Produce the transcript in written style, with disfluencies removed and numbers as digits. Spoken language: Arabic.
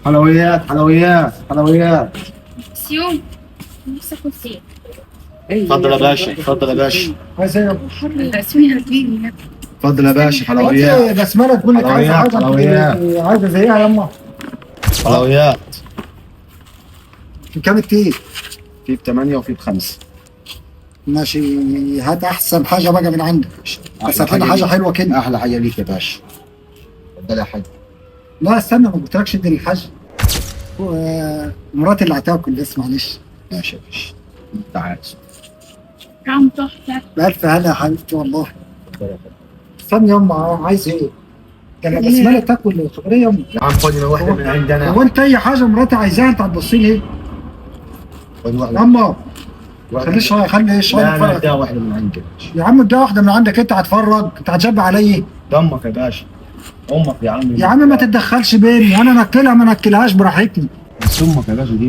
حلويات حلويات حلويات. سيوم نفسك كنت اتفضل يا باشا، اتفضل يا باشا، عايز ايه؟ اسمي هتجيني. اتفضل يا باشا. انت حلويات بسمله تقول لك عايزه حلويات، حاجه حلويات. عايزه زيها يما. حلويات. في كام التيك؟ في ب8 وفي ب5. ماشي، هات احسن حاجه بقى من عندك، بس هات لنا حاجه ليك. حلوه كده. احلى حاجه ليك يا باشا. اتفضل يا حاج. لا استنى، ما قلتلكش ادي الحاج. مراتي اللي هتاكل بس معلش. ماشي يا باشا، تعال. طعم تحفه. بألف هلا يا حبيبتي والله. استنى يما، عايز ايه؟ ده انا بسمله تاكل خبريه يما. يا عم خد من واحده من عندنا. هو انت اي حاجه مراتي عايزاها انت هتبص لي ايه؟ خد واحده. يما واحدة. خلي الشغل لا انا يتفرج. اديها واحده من عندك. يا عم اديها واحده من عندك، انت هتفرج، انت هتشبع عليا. دمك يا باشا. امك يا عم. يا عم ما تتدخلش بيني، وانا ناكلها ما ناكلهاش براحتي. بس امك يا باشا دي